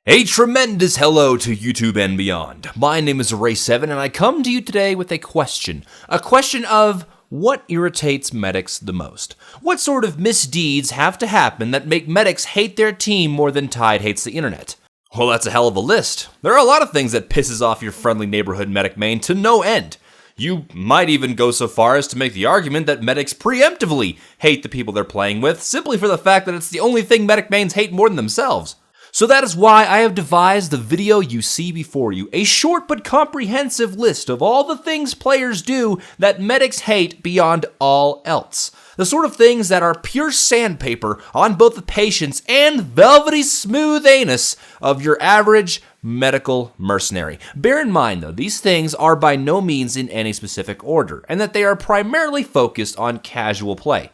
A tremendous hello to YouTube and beyond. My name is ArraySeven and I come to you today with a question. A question of what irritates medics the most? What sort of misdeeds have to happen that make medics hate their team more than Tide hates the internet? Well, that's a hell of a list. There are a lot of things that pisses off your friendly neighborhood medic main to no end. You might even go so far as to make the argument that medics preemptively hate the people they're playing with simply for the fact that it's the only thing medic mains hate more than themselves. So that is why I have devised the video you see before you, a short but comprehensive list of all the things players do that medics hate beyond all else. The sort of things that are pure sandpaper on both the patience and velvety smooth anus of your average medical mercenary. Bear in mind though, these things are by no means in any specific order, and that they are primarily focused on casual play.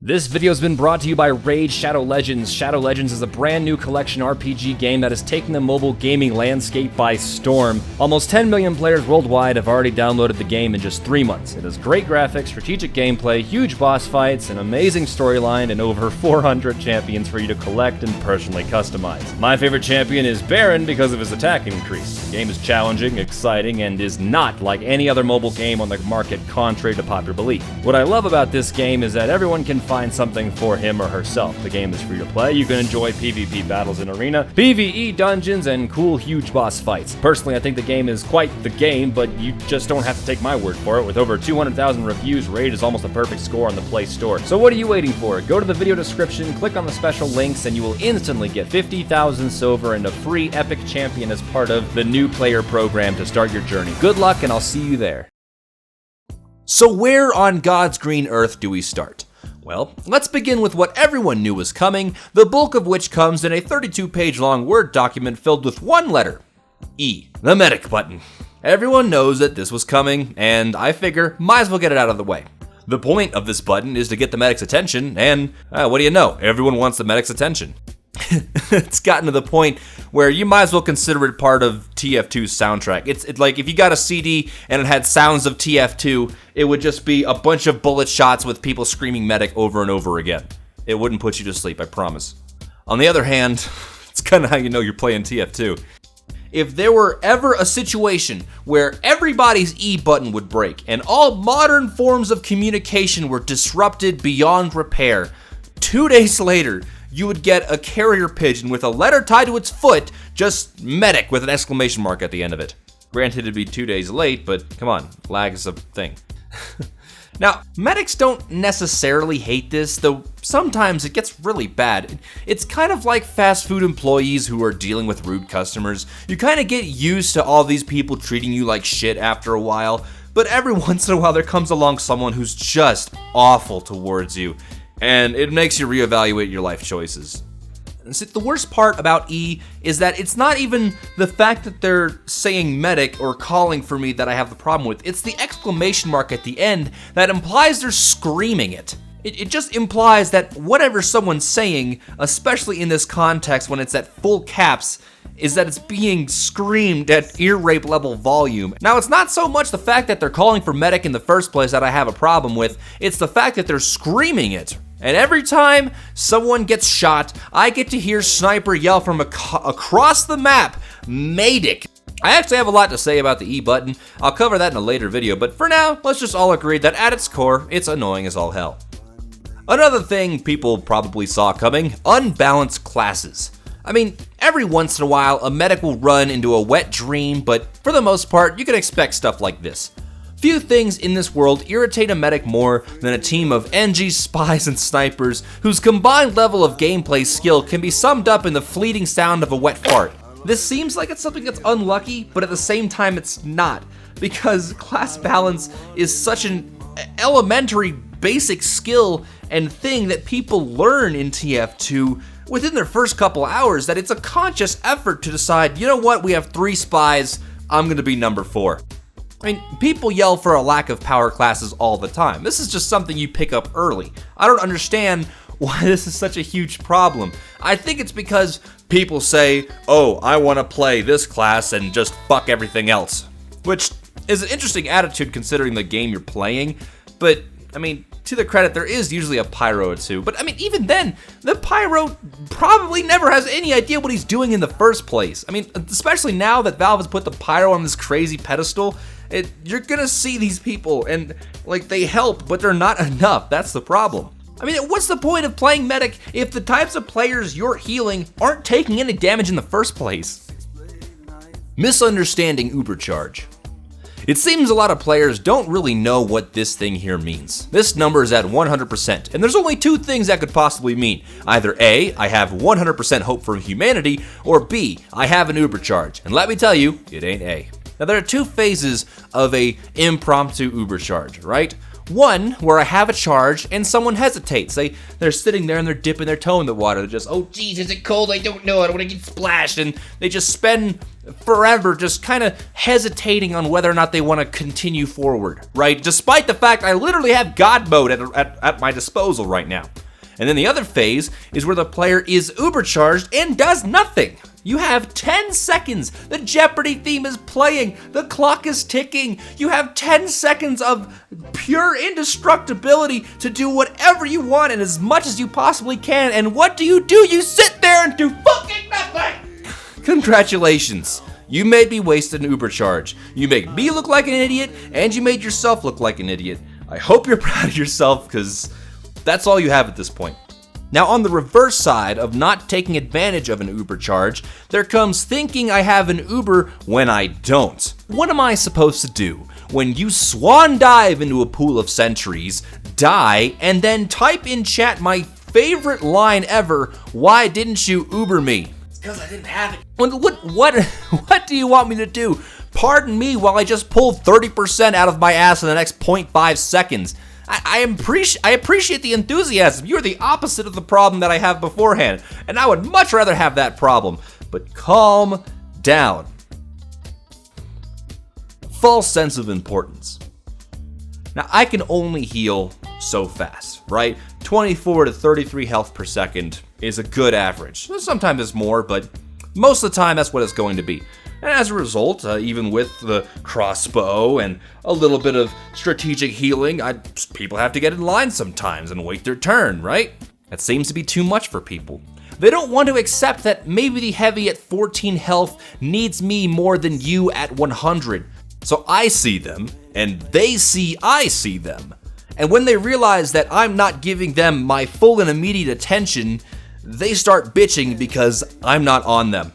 This video has been brought to you by Raid Shadow Legends. Shadow Legends is a brand new collection RPG game that is taking the mobile gaming landscape by storm. Almost 10 million players worldwide have already downloaded the game in just 3 months. It has great graphics, strategic gameplay, huge boss fights, an amazing storyline, and over 400 champions for you to collect and personally customize. My favorite champion is Baron because of his attack increase. The game is challenging, exciting, and is not like any other mobile game on the market, contrary to popular belief. What I love about this game is that everyone can find something for him or herself. The game is free to play. You can enjoy PvP battles in arena, PvE dungeons, and cool huge boss fights. Personally, I think the game is quite the game, but you just don't have to take my word for it. With over 200,000 reviews, Raid is almost a perfect score on the Play Store. So what are you waiting for? Go to the video description, click on the special links, and you will instantly get 50,000 silver and a free epic champion as part of the new player program to start your journey. Good luck, and I'll see you there. So where on God's green earth do we start? Well, let's begin with what everyone knew was coming, the bulk of which comes in a 32-page long Word document filled with one letter, E, the medic button. Everyone knows that this was coming, and I figure, might as well get it out of the way. The point of this button is to get the medic's attention, and what do you know, everyone wants the medic's attention. It's gotten to the point where you might as well consider it part of TF2's soundtrack. It's like if you got a CD and it had sounds of TF2, it would just be a bunch of bullet shots with people screaming medic over and over again. It wouldn't put you to sleep, I promise. On the other hand, it's kind of how you know you're playing TF2. If there were ever a situation where everybody's E button would break and all modern forms of communication were disrupted beyond repair, 2 days later, you would get a carrier pigeon with a letter tied to its foot, just medic with an exclamation mark at the end of it. Granted, it'd be 2 days late, but come on, lag is a thing. Now, medics don't necessarily hate this, though sometimes it gets really bad. It's kind of like fast food employees who are dealing with rude customers. You kind of get used to all these people treating you like shit after a while, but every once in a while there comes along someone who's just awful towards you. And it makes you reevaluate your life choices. And see, the worst part about E is that it's not even the fact that they're saying medic or calling for me that I have the problem with. It's the exclamation mark at the end that implies they're screaming it. It just implies that whatever someone's saying, especially in this context when it's at full caps, is that it's being screamed at ear rape level volume. Now, it's not so much the fact that they're calling for medic in the first place that I have a problem with, it's the fact that they're screaming it. And every time someone gets shot, I get to hear Sniper yell from across the map, medic. I actually have a lot to say about the E button. I'll cover that in a later video, but for now, let's just all agree that at its core, it's annoying as all hell. Another thing people probably saw coming, unbalanced classes. I mean, every once in a while, a medic will run into a wet dream, but for the most part, you can expect stuff like this. Few things in this world irritate a medic more than a team of NG spies and snipers whose combined level of gameplay skill can be summed up in the fleeting sound of a wet fart. This seems like it's something that's unlucky, but at the same time it's not, because class balance is such an elementary basic skill and thing that people learn in TF2 within their first couple hours that it's a conscious effort to decide, you know what, we have 3 spies, I'm gonna be number 4. I mean, people yell for a lack of power classes all the time. This is just something you pick up early. I don't understand why this is such a huge problem. I think it's because people say, oh, I want to play this class and just fuck everything else. Which is an interesting attitude considering the game you're playing, but I mean, to their credit, there is usually a pyro or two. But I mean, even then, the pyro probably never has any idea what he's doing in the first place. I mean, especially now that Valve has put the pyro on this crazy pedestal, you're gonna see these people and like they help, but they're not enough. That's the problem. I mean, what's the point of playing medic if the types of players you're healing aren't taking any damage in the first place? Misunderstanding Ubercharge. It seems a lot of players don't really know what this thing here means. This number is at 100%, and there's only two things that could possibly mean. Either A, I have 100% hope for humanity, or B, I have an Ubercharge. And let me tell you, it ain't A. Now there are two phases of a impromptu Ubercharge, right? One, where I have a charge and someone hesitates. They're sitting there and they're dipping their toe in the water. They're just, oh geez, is it cold? I don't know. I don't want to get splashed. And they just spend forever just kind of hesitating on whether or not they want to continue forward, right? Despite the fact I literally have God mode at my disposal right now. And then the other phase is where the player is Ubercharged and does nothing. You have 10 seconds. The Jeopardy theme is playing. The clock is ticking. You have 10 seconds of pure indestructibility to do whatever you want and as much as you possibly can. And what do? You sit there and do fucking nothing. Congratulations. You made me waste an Ubercharge. You made me look like an idiot, and you made yourself look like an idiot. I hope you're proud of yourself, because that's all you have at this point. Now, on the reverse side of not taking advantage of an Ubercharge, there comes thinking I have an Uber when I don't. What am I supposed to do when you swan dive into a pool of sentries, die, and then type in chat my favorite line ever, "Why didn't you Uber me?" It's because I didn't have it. What do you want me to do? Pardon me while I just pull 30% out of my ass in the next 0.5 seconds. I appreciate the enthusiasm. You're the opposite of the problem that I have beforehand, and I would much rather have that problem. But calm down. False sense of importance. Now, I can only heal so fast, right? 24 to 33 health per second is a good average. Sometimes it's more, but most of the time that's what it's going to be. And as a result, even with the crossbow and a little bit of strategic healing, people have to get in line sometimes and wait their turn, right? That seems to be too much for people. They don't want to accept that maybe the heavy at 14 health needs me more than you at 100. So I see them, and they see I see them. And when they realize that I'm not giving them my full and immediate attention, they start bitching because I'm not on them.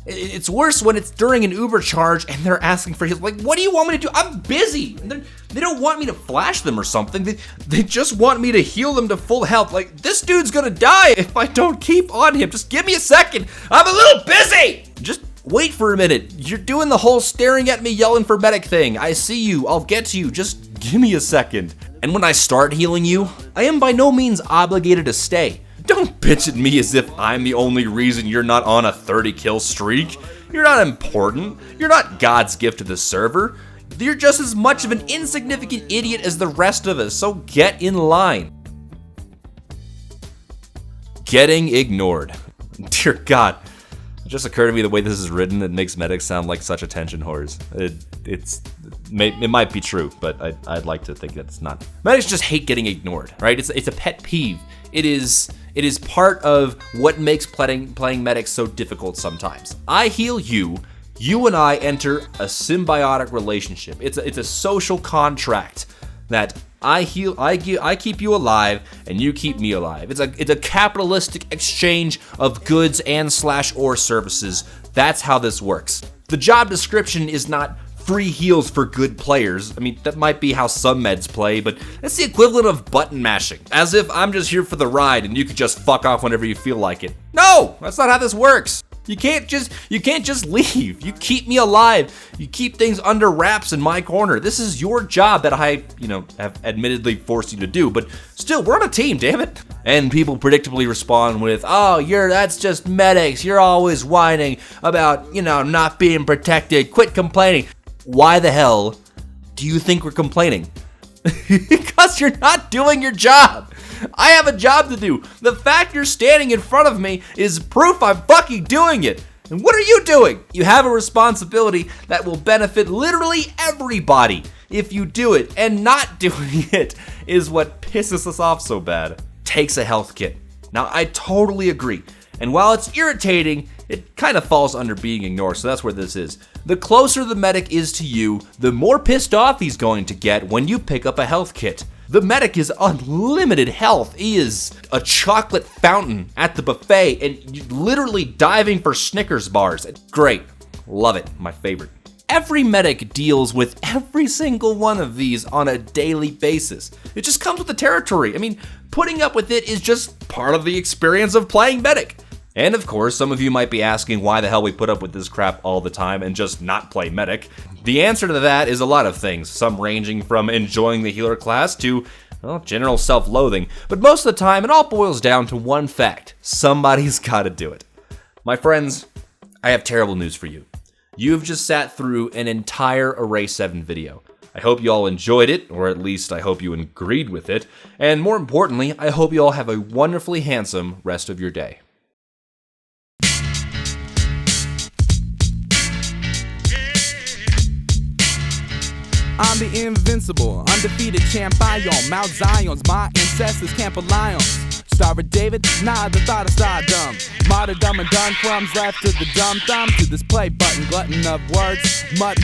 It's worse when it's during an Ubercharge and they're asking for heals. Like, what do you want me to do? I'm busy. They don't want me to flash them or something. They just want me to heal them to full health. Like, this dude's gonna die if I don't keep on him. Just give me a second. I'm a little busy. Just wait for a minute. You're doing the whole staring at me, yelling for medic thing. I see you. I'll get to you. Just give me a second. And when I start healing you, I am by no means obligated to stay. Don't bitch at me as if I'm the only reason you're not on a 30 kill streak. You're not important. You're not God's gift to the server. You're just as much of an insignificant idiot as the rest of us, so get in line. Getting ignored. Dear God. It just occurred to me the way this is written, it makes medics sound like such attention whores. It might be true, but I'd like to think that it's not. Medics just hate getting ignored, right? It's a pet peeve. It is part of what makes playing medics so difficult sometimes. I heal you, you and I enter a symbiotic relationship. It's a social contract that I keep you alive and you keep me alive. It's a capitalistic exchange of goods and /or services. That's how this works. The job description is not free heals for good players. I mean, that might be how some meds play, but that's the equivalent of button mashing. As if I'm just here for the ride and you could just fuck off whenever you feel like it. No, that's not how this works. You can't just leave. You keep me alive. You keep things under wraps in my corner. This is your job that I, have admittedly forced you to do, but still, we're on a team, damn it. And people predictably respond with, "Oh, that's just medics. You're always whining about, not being protected. Quit complaining." Why the hell do you think we're complaining? Because you're not doing your job. I have a job to do. The fact you're standing in front of me is proof I'm fucking doing it. And what are you doing? You have a responsibility that will benefit literally everybody. if you do it, and not doing it is what pisses us off so bad. Takes a health kit. Now, I totally agree. And while it's irritating, it kind of falls under being ignored, so that's where this is. The closer the medic is to you, the more pissed off he's going to get when you pick up a health kit. The medic is unlimited health. He is a chocolate fountain at the buffet and literally diving for Snickers bars. Great. Love it. My favorite. Every medic deals with every single one of these on a daily basis. It just comes with the territory. I mean, putting up with it is just part of the experience of playing medic. And of course, some of you might be asking why the hell we put up with this crap all the time and just not play medic. The answer to that is a lot of things, some ranging from enjoying the healer class to, well, general self-loathing. But most of the time, it all boils down to one fact. Somebody's gotta do it. My friends, I have terrible news for you. You've just sat through an entire ArraySeven video. I hope you all enjoyed it, or at least I hope you agreed with it. And more importantly, I hope you all have a wonderfully handsome rest of your day. I'm the invincible, undefeated champion. Mount Zion's my ancestors can't rely on. Star of David, nah, the thought of stardom. Martyrdom and done crumbs left to the dumb thumb. To this play button, glutton of words, mud.